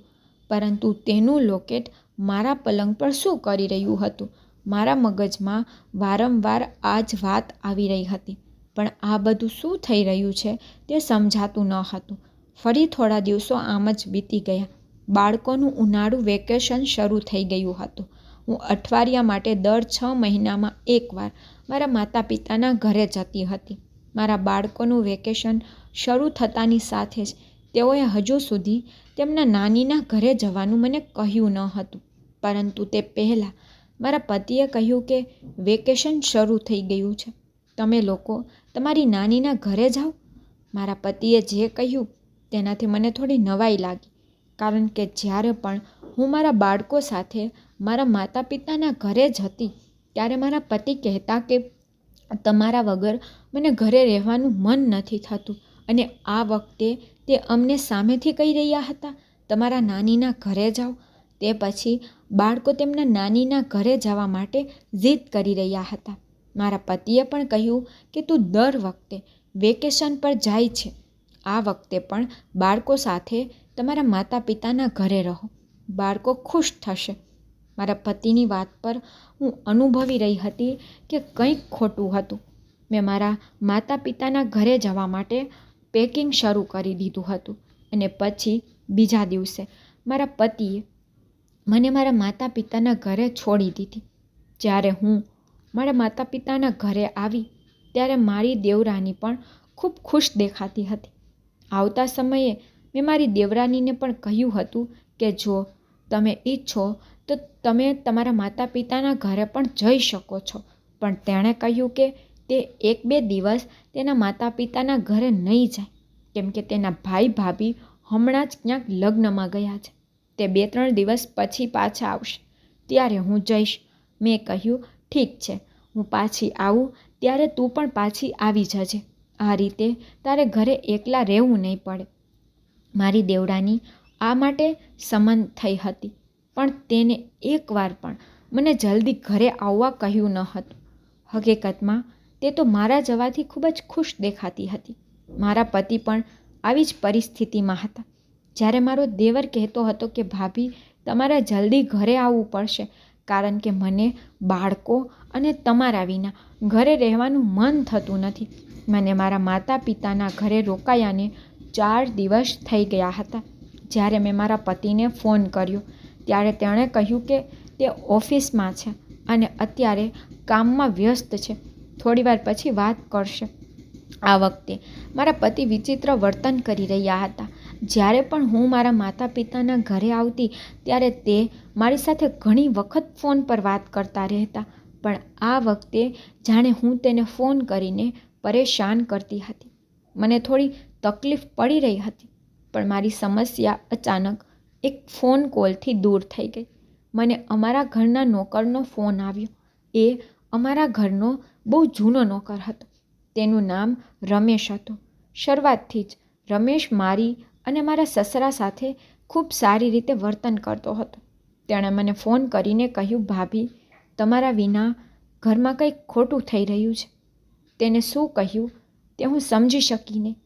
પરંતુ તેનું લોકેટ મારા પલંગ પર શું કરી રહ્યું હતું? મારા મગજમાં વારંવાર આ જ વાત આવી રહી હતી, પણ આ બધું શું થઈ રહ્યું છે તે સમજાતું ન હતું. ફરી થોડા દિવસો આમ જ વીતી ગયા. બાળકોનું ઉનાળુ વેકેશન શરૂ થઈ ગયું હતું. હું અઠવાડિયા માટે દર 6 મહિનામાં એકવાર મારા માતા પિતાના ઘરે જતી હતી. મારા બાળકોનું વેકેશન શરૂ થતાની સાથે જ તેઓએ હજુ સુધી તેમના નાનીના ઘરે જવાનું મને કહ્યું ન હતું, પરંતુ તે પહેલાં મારા પતિએ કહ્યું કે વેકેશન શરૂ થઈ ગયું છે, તમે લોકો તમારી નાનીના ઘરે જાઓ. મારા પતિએ જે કહ્યું તેનાથી મને થોડી નવાઈ લાગી, કારણ કે જ્યારે પણ હું મારા બાળકો સાથે મારા માતા પિતાના ઘરે જતી ત્યારે મારા પતિ કહેતા કે તમારા વગર મને ઘરે રહેવાનું મન નથી થતું, અને આ વખતે તે અમને સામેથી કહી રહ્યા હતા તમારા નાનીના ઘરે જાઓ. તે પછી બાળકો તેમના નાનીના ઘરે જવા માટે જીદ કરી રહ્યા હતા. મારા પતિએ પણ કહ્યું કે તું દર વખતે વેકેશન પર જાય છે, આ વખતે પણ બાળકો સાથે તમારા માતા પિતાના ઘરે રહો, બાળકો ખુશ થશે. મારા પતિની વાત પર હું અનુભવી રહી હતી કે કંઈક ખોટું હતું. મેં મારા માતા પિતાના ઘરે જવા માટે પેકિંગ શરૂ કરી દીધું હતું અને પછી બીજા દિવસે મારા પતિએ મને મારા માતા પિતાના ઘરે છોડી દીધી. જ્યારે હું મારા માતા પિતાના ઘરે આવી ત્યારે મારી દેવરાની પણ ખૂબ ખુશ દેખાતી હતી. આવતા સમયે મેં મારી દેવરાનીને પણ કહ્યું હતું કે જો તમે ઈચ્છો તો તમે તમારા માતા પિતાના ઘરે પણ જઈ શકો છો, પણ તેણે કહ્યું કે તે 1-2 દિવસ તેના માતા પિતાના ઘરે નહીં જાય, કેમ કે તેના ભાઈ ભાભી હમણાં જ ક્યાંક લગ્નમાં ગયા છે. તે 2-3 દિવસ પછી પાછા આવશે, ત્યારે હું જઈશ. મેં કહ્યું ઠીક છે, હું પાછી આવું ત્યારે તું પણ પાછી આવી જજે, આ રીતે તારે ઘરે એકલા રહેવું નહીં પડે. મારી દેવડાની આ માટે સંમત થઈ હતી, પણ તેને એકવાર પણ મને જલ્દી ઘરે આવવા કહ્યું ન હતું. હકીકતમાં તે તો મારા જવાથી ખૂબ જ ખુશ દેખાતી હતી. મારા પતિ પણ આવી જ પરિસ્થિતિમાં હતા. જ્યારે મારો દેવર કહેતો હતો કે ભાભી તમારે જલ્દી ઘરે આવવું પડશે, કારણ કે મને બાળકો અને તમારા વિના ઘરે રહેવાનું મન થતું નથી. મને મારા માતા પિતાના ઘરે રોકાયાને 4 દિવસ થઈ ગયા હતા. જ્યારે મેં મારા પતિને ફોન કર્યો ત્યારે તેણે કહ્યું કે તે ઓફિસમાં છે અને અત્યારે કામમાં વ્યસ્ત છે, થોડીવાર પછી વાત કરશે. આ વખતે મારા પતિ વિચિત્ર વર્તન કરી રહ્યા હતા. જ્યારે પણ હું મારા માતા પિતાના ઘરે આવતી ત્યારે તે મારી સાથે ઘણી વખત ફોન પર વાત કરતા રહેતા, પણ આ વખતે જાણે હું તેને ફોન કરીને પરેશાન કરતી હતી. મને થોડી તકલીફ પડી રહી હતી, પણ મારી સમસ્યા અચાનક એક ફોન કોલથી દૂર થઈ ગઈ. મને અમારા ઘરના નોકરનો ફોન આવ્યો. એ અમારા ઘરનો બહુ જૂનો નોકર હતો. તેનું નામ રમેશ હતું. શરૂઆતથી જ રમેશ મારી અને મારા સસરા સાથે ખૂબ સારી રીતે વર્તન કરતો હતો. તેણે મને ફોન કરીને કહ્યું, ભાભી તમારા વિના ઘરમાં કંઈક ખોટું થઈ રહ્યું છે. તેને શું કહ્યું તે હું સમજી શકી નહીં.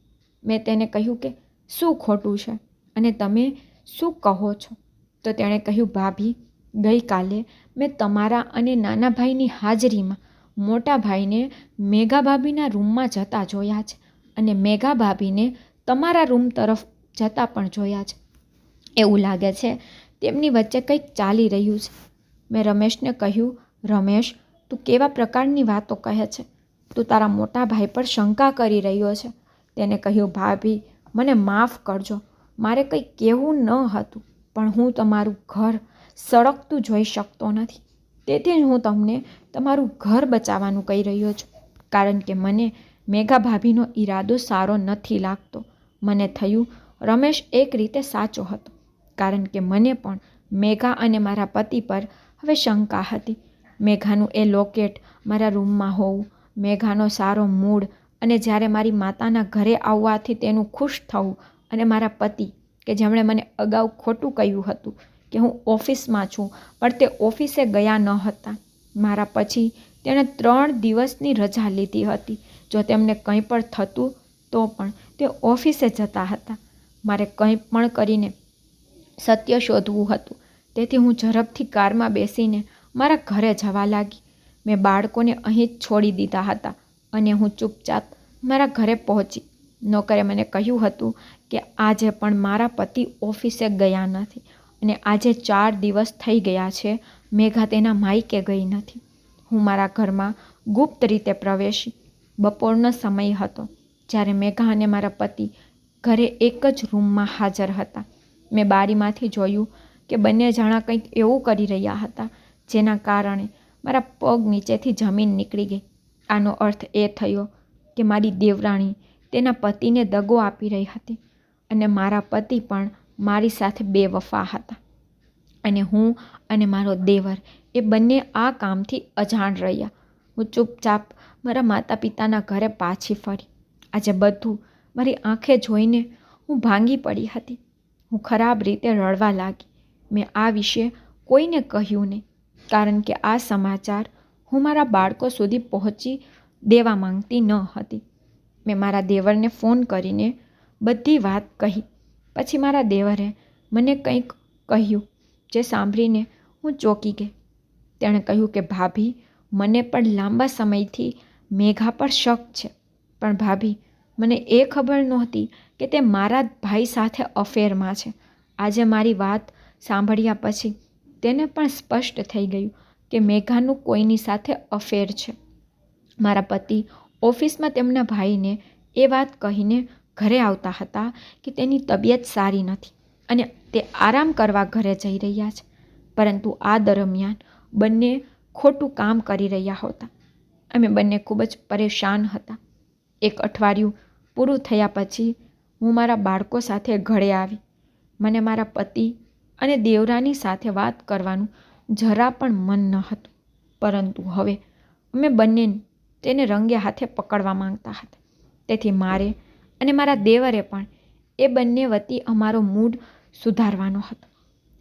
મેં તેને કહ્યું કે શું ખોટું છે અને તમે શું કહો છો? તો તેણે કહ્યું, ભાભી ગઈકાલે મેં તમારા અને નાના ભાઈની હાજરીમાં મોટા ભાઈને મેઘા ભાભીના રૂમમાં જતા જોયા છે અને મેઘા ભાભીને તમારા રૂમ તરફ જતા પણ જોયા છે. એવું લાગે છે તેમની વચ્ચે કંઈક ચાલી રહ્યું છે. મેં રમેશને કહ્યું, રમેશ તું કેવા પ્રકારની વાતો કહે છે? તું તારા મોટા ભાઈ પર શંકા કરી રહ્યો છે. તેને કહ્યું, ભાભી મને માફ કરજો, મારે કંઈ કહેવું ન હતું, પણ હું તમારું ઘર સળગતું જોઈ શકતો નથી. તેથી જ હું તમને તમારું ઘર બચાવવાનું કહી રહ્યો છું, કારણ કે મને મેઘા ભાભીનો ઈરાદો સારો નથી લાગતો. મને થયું રમેશ એક રીતે સાચો હતો, કારણ કે મને પણ મેઘા અને મારા પતિ પર હવે શંકા હતી. મેઘાનું એ લોકેટ મારા રૂમમાં હોવું, મેઘાનો સારો મૂડ અને જ્યારે મારી માતાના ઘરે આવવાથી તેનું ખુશ થવું, અને મારા પતિ કે જેમણે મને અગાઉ ખોટું કહ્યું હતું કે હું ઓફિસમાં છું પણ તે ઓફિસે ગયા ન હતા. મારા પછી તેણે 3 દિવસની રજા લીધી હતી. જો તેમને કંઈ પણ થતું તો પણ તે ઓફિસે જતા હતા. મારે કંઈ પણ કરીને સત્ય શોધવું હતું, તેથી હું ઝડપથી કારમાં બેસીને મારા ઘરે જવા લાગી. મેં બાળકોને અહીં જ છોડી દીધા હતા અને હું ચૂપચાપ મારા ઘરે પહોંચી. નોકરે મને કહ્યું હતું કે આજે પણ મારા પતિ ઓફિસે ગયા નથી અને આજે 4 દિવસ થઈ ગયા છે મેઘા તેના માયકે ગઈ નથી. હું મારા ઘરમાં ગુપ્ત રીતે પ્રવેશી. બપોરનો સમય હતો જ્યારે મેઘા અને મારા પતિ ઘરે એક જ રૂમમાં હાજર હતા. મેં બારીમાંથી જોયું કે બંને જણા કંઈક એવું કરી રહ્યા હતા જેના કારણે મારા પગ નીચેથી જમીન નીકળી ગઈ. આનો અર્થ એ થયો કે મારી દેવરાણી તેના પતિને દગો આપી રહી હતી અને મારા પતિ પણ મારી સાથે બેવફા હતા, અને હું અને મારો દેવર એ બંને આ કામથી અજાણ રહ્યા. હું ચૂપચાપ મારા માતા પિતાના ઘરે પાછી ફરી. આજે બધું મારી આંખે જોઈને હું ભાંગી પડી હતી. હું ખરાબ રીતે રડવા લાગી. મેં આ વિશે કોઈને કહ્યું નહીં, કારણ કે આ સમાચાર હું મારા બાળકો સુધી પહોંચી દેવા માંગતી ન હતી. મેં મારા દેવરને ફોન કરીને બધી વાત કહી. પછી મારા દેવરે મને કંઈક કહ્યું જે સાંભળીને હું ચોંકી ગઈ. તેણે કહ્યું કે ભાભી, મને પણ લાંબા સમયથી મેઘા પર શક છે, પણ ભાભી, મને એ ખબર નહોતી કે તે મારા ભાઈ સાથે અફેરમાં છે. આજે મારી વાત સાંભળ્યા પછી તેને પણ સ્પષ્ટ થઈ ગયું કે મેઘાનું કોઈની સાથે અફેર છે. મારા પતિ ઓફિસમાં તેમના ભાઈને એ વાત કહીને ઘરે આવતા હતા કે તેની તબિયત સારી નથી અને તે આરામ કરવા ઘરે જઈ રહ્યા છે, પરંતુ આ દરમિયાન બંને ખોટું કામ કરી રહ્યા હતા. અમે બંને ખૂબ જ પરેશાન હતા. એક અઠવાડિયું પૂરું થયા પછી હું મારા બાળકો સાથે ઘરે આવી. મને મારા પતિ અને દેવરાની સાથે વાત કરવાનું જરા પણ મન ન હતું, પરંતુ હવે અમે બંને તેને રંગે હાથે પકડવા માંગતા હતા. તેથી મારે અને મારા દેવરે પણ એ બંને વતી અમારો મૂડ સુધારવાનો હતો.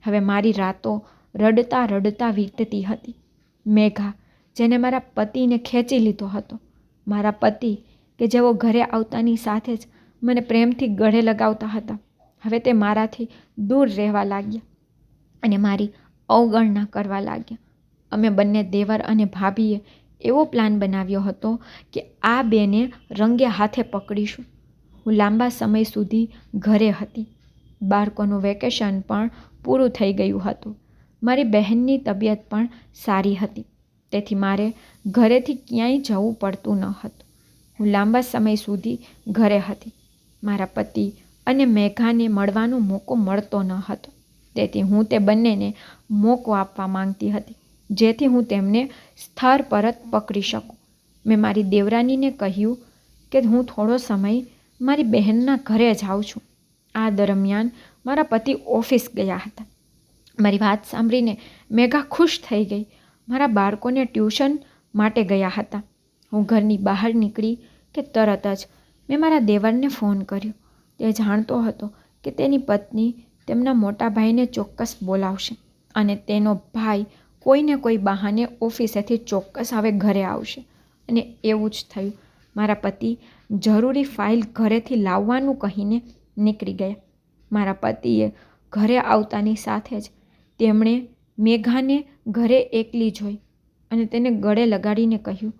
હવે મારી રાતો રડતા રડતા વીતતી હતી. મેઘા, જેને મારા પતિને ખેંચી લીધો હતો, મારા પતિ કે જેઓ ઘરે આવતાની સાથે જ મને પ્રેમથી ગળે લગાવતા હતા, હવે તે મારાથી દૂર રહેવા લાગ્યા અને મારી અવગણના કરવા લાગ્યા. અમે બંને દેવર અને ભાભીએ એવો પ્લાન બનાવ્યો હતો કે આ બેને રંગે હાથે પકડીશું. હું લાંબા સમય સુધી ઘરે હતી. બાળકોનું વેકેશન પણ પૂરું થઈ ગયું હતું. મારી બહેનની તબિયત પણ સારી હતી, તેથી મારે ઘરેથી ક્યાંય જવું પડતું ન હતું. હું લાંબા સમય સુધી ઘરે હતી. મારા પતિ અને મેઘાને મળવાનો મોકો મળતો ન હતો, તેથી હું તે બંનેને મોકો આપવા માંગતી હતી, જેથી હું તેમને સ્થળ પર જ પકડી શકું. મેં મારી દેવરાનીને કહ્યું કે હું થોડો સમય મારી બહેનના ઘરે જાઉં છું. આ દરમિયાન મારા પતિ ઓફિસ ગયા હતા. મારી વાત સાંભળીને મેઘા ખુશ થઈ ગઈ. મારા બાળકોને ટ્યુશન માટે ગયા હતા. હું ઘરની બહાર નીકળી કે તરત જ મેં મારા દેવરને ફોન કર્યો. તે જાણતો હતો કે તેની પત્ની તેમના મોટા ભાઈને ચોક્કસ બોલાવશે અને તેનો ભાઈ કોઈને કોઈ બહાને ઓફિસેથી ચોક્કસ હવે ઘરે આવશે. અને એવું જ થયું. મારા પતિ જરૂરી ફાઇલ ઘરેથી લાવવાનું કહીને નીકળી ગયા. મારા પતિએ ઘરે આવતાની સાથે જ તેમણે મેઘાને ઘરે એકલી જોઈ અને તેને ગળે લગાડીને કહ્યું,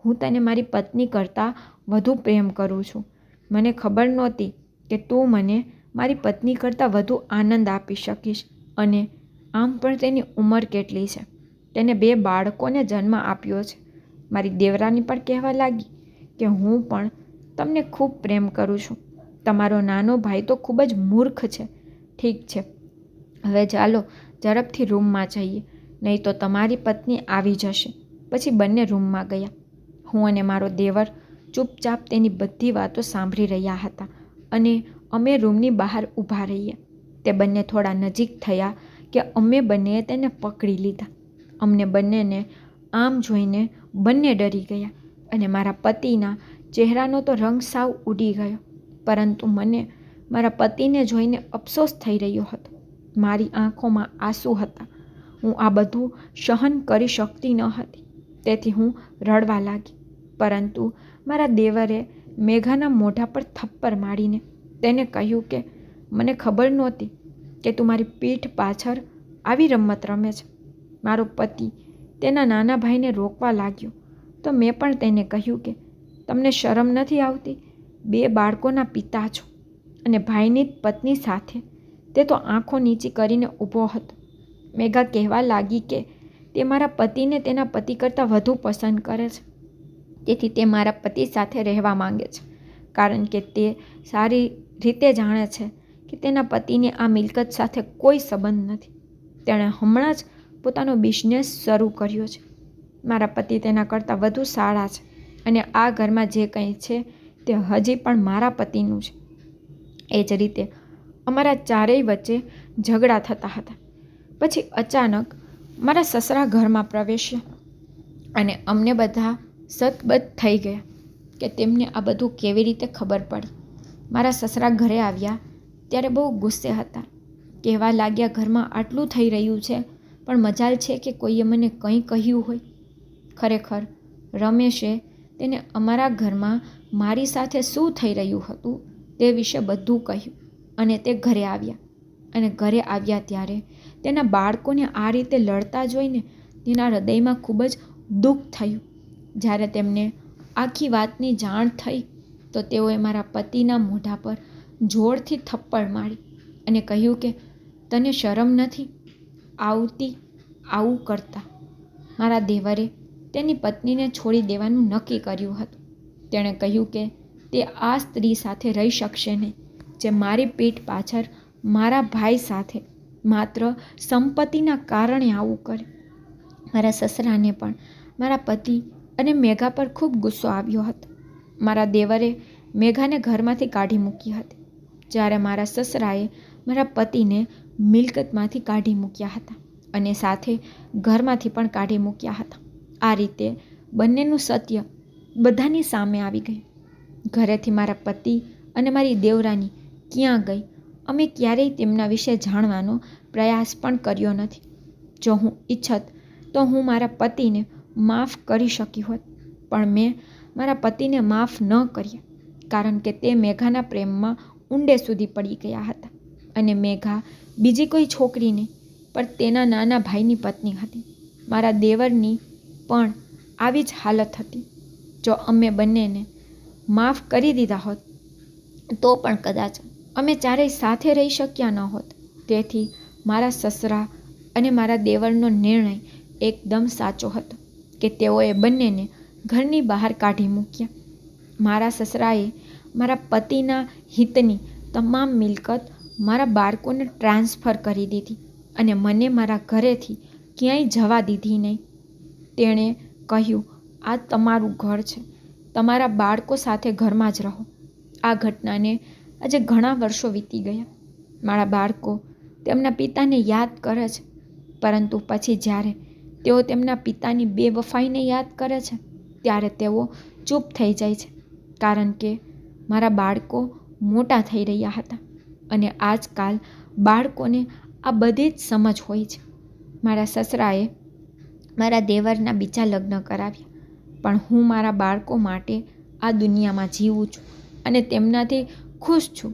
હું તને મારી પત્ની કરતાં વધુ પ્રેમ કરું છું. મને ખબર નહોતી કે તું મને મારી પત્ની કરતાં વધુ આનંદ આપી શકીશ. અને આમ પણ તેની ઉંમર કેટલી છે? તેને 2 બાળકોને જન્મ આપ્યો છે. મારી દેવરાની પણ કહેવા લાગી કે હું પણ તમને ખૂબ પ્રેમ કરું છું. તમારો નાનો ભાઈ તો ખૂબ જ મૂર્ખ છે. ઠીક છે, હવે ચાલો ઝડપથી રૂમમાં જઈએ, નહીં તો તમારી પત્ની આવી જશે. પછી બંને રૂમમાં ગયા. હું અને મારો દેવર ચૂપચાપ તેની બધી વાતો સાંભળી રહ્યા હતા અને અમે રૂમની બહાર ઊભા રહીએ. તે બંને થોડા નજીક થયા કે અમે બંનેએ તેને પકડી લીધા. અમને બંનેને આમ જોઈને બંને ડરી ગયા અને મારા પતિના ચહેરાનો તો રંગ સાવ ઉડી ગયો, પરંતુ મને મારા પતિને જોઈને અફસોસ થઈ રહ્યો હતો. મારી આંખોમાં આંસુ હતા. હું આ બધું સહન કરી શકતી ન હતી, તેથી હું રડવા લાગી. પરંતુ મારા દેવરે મેઘાના મોઢા પર થપ્પડ મારીને તેને કહ્યું કે મને ખબર નહોતી કે તું મારી પીઠ પાછળ આવી રમત રમે છે. મારો પતિ તેના નાના ભાઈને રોકવા લાગ્યો તો મેં પણ તેને કહ્યું કે તમને શરમ નથી આવતી? 2 બાળકોના પિતા છો અને ભાઈની પત્ની સાથે. તે તો આંખો નીચી કરીને ઊભો હતો. મેઘા કહેવા લાગી કે તે મારા પતિને તેના પતિ કરતાં વધુ પસંદ કરે છે, તેથી તે મારા પતિ સાથે રહેવા માંગે છે, કારણ કે તે સારી રીતે જાણે છે કે તેના પતિને આ મિલકત સાથે કોઈ સંબંધ નથી. તેણે હમણાં જ પોતાનો બિઝનેસ શરૂ કર્યો છે. મારા પતિ તેના કરતાં વધુ સારા છે અને આ ઘરમાં જે કંઈ છે તે હજી પણ મારા પતિનું છે. એ જ રીતે અમારા ચારેય વચ્ચે ઝઘડા થતા હતા. પછી અચાનક મારા સસરા ઘરમાં પ્રવેશ્યા અને અમને બધા સતબત થઈ ગયા કે તેમને આ બધું કેવી રીતે ખબર પડી. મારા સસરા ઘરે આવ્યા ત્યારે બહુ ગુસ્સે હતા. કહેવા લાગ્યા, ઘરમાં આટલું થઈ રહ્યું છે, પણ મજાલ છે કે કોઈએ મને કંઈ કહ્યું હોય. ખરેખર રમેશે તેને અમારા ઘરમાં મારી સાથે શું થઈ રહ્યું હતું તે વિશે બધું કહ્યું. અને તે ઘરે આવ્યા. અને ઘરે આવ્યા ત્યારે તેના બાળકોને આ રીતે લડતા જોઈને તેના હૃદયમાં ખૂબ જ દુઃખ થયું. જ્યારે તેમને આખી વાતની જાણ થઈ તો તેઓએ મારા પતિના મોઢા પર જોરથી થપ્પડ મારી અને કહ્યું કે તને શરમ નથી આવતી આવું કરતા. મારા દેવરે તેની પત્નીને છોડી દેવાનું નક્કી કર્યું હતું. તેણે કહ્યું કે તે આ સ્ત્રી સાથે રહી શકશે નહીં, જે મારી પીઠ પાછળ મારા ભાઈ સાથે માત્ર સંપત્તિના કારણે આવું કરે. મારા સસરાને પણ મારા પતિ અને મેઘા પર ખૂબ ગુસ્સો આવ્યો હતો. મારા દેવરે મેઘાને ઘરમાંથી કાઢી મૂકી હતી, જ્યારે મારા સસરાએ મારા પતિને મિલકતમાંથી કાઢી મૂક્યા હતા અને સાથે ઘરમાંથી પણ કાઢી મૂક્યા હતા. આ રીતે બંનેનું સત્ય બધાની સામે આવી ગયું. ઘરેથી મારા પતિ અને મારી દેવરાની ક્યાં ગઈ અમે ક્યારેય તેમના વિશે જાણવાનો પ્રયાસ પણ કર્યો નથી. જો હું ઈચ્છત તો હું મારા પતિને માફ કરી શકી હોત, પણ મેં મારા પતિને માફ ન કર્યા, કારણ કે તે મેઘાના પ્રેમમાં ઊંડે સુધી પડી ગયા હતા. અને મેઘા બીજી કોઈ છોકરી નહીં, પણ તેના નાના ભાઈની પત્ની હતી. મારા દેવરની પણ આવી જ હાલત હતી. જો અમે બંનેને માફ કરી દીધા હોત તો પણ કદાચ અમે ચારેય સાથે રહી શક્યા ન હોત. તેથી મારા સસરા અને મારા દેવરનો નિર્ણય એકદમ સાચો હતો કે તેઓએ બંનેને ઘરની બહાર કાઢી મૂક્યા. મારા સસરાએ મારા પતિના હિતની તમામ મિલકત મારા બાળકોને ટ્રાન્સફર કરી દીધી અને મને મારા ઘરેથી ક્યાંય જવા દીધી નહીં. તેણે કહ્યું, આ તમારું ઘર છે, તમારા બાળકો સાથે ઘરમાં જ રહો. આ ઘટનાને આજે ઘણા વર્ષો વીતી ગયા. મારા બાળકો તેમના પિતાને યાદ કરે છે, પરંતુ પછી જ્યારે તેઓ તેમના પિતાની બેવફાઈને યાદ કરે છે ત્યારે તેઓ ચૂપ થઈ જાય છે, કારણ કે મારા બાળકો મોટા થઈ રહ્યા હતા અને આજકાલ બાળકોને આ બધી જ સમજ હોય છે. મારા સસરાએ મારા દેવરના બીજા લગ્ન કરાવ્યા, પણ હું મારા બાળકો માટે આ દુનિયામાં જીવું છું અને તેમનાથી ખુશ છું.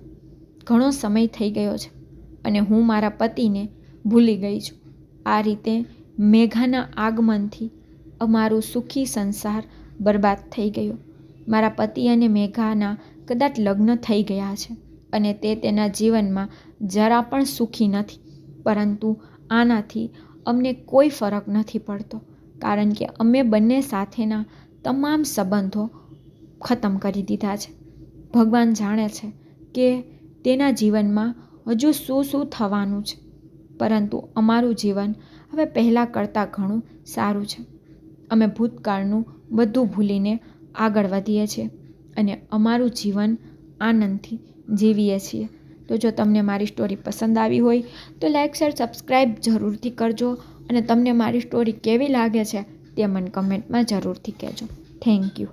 ઘણો સમય થઈ ગયો છે અને હું મારા પતિને ભૂલી ગઈ છું. આ રીતે મેઘાના આગમનથી અમારું સુખી સંસાર બરબાદ થઈ ગયો. મારા પતિ અને મેઘાના કદાચ લગ્ન થઈ ગયા છે અને તે તેના જીવનમાં જરા પણ સુખી નથી, પરંતુ આનાથી અમને કોઈ ફરક નથી પડતો, કારણ કે અમે બંને સાથેના તમામ સંબંધો ખતમ કરી દીધા છે. ભગવાન જાણે છે કે તેના જીવનમાં હજુ શું શું થવાનું છે, પરંતુ અમારું જીવન હવે પહેલાં કરતાં ઘણું સારું છે. અમે ભૂતકાળનું બધું ભૂલીને આગળ વધીએ છીએ અને અમારું જીવન આનંદથી જીવીએ છીએ. તો જો તમને મારી સ્ટોરી પસંદ આવી હોય તો લાઈક, શેર, સબસ્ક્રાઈબ જરૂરથી કરજો અને તમને મારી સ્ટોરી કેવી લાગે છે તે મને કમેન્ટમાં જરૂરથી કહેજો. Thank you.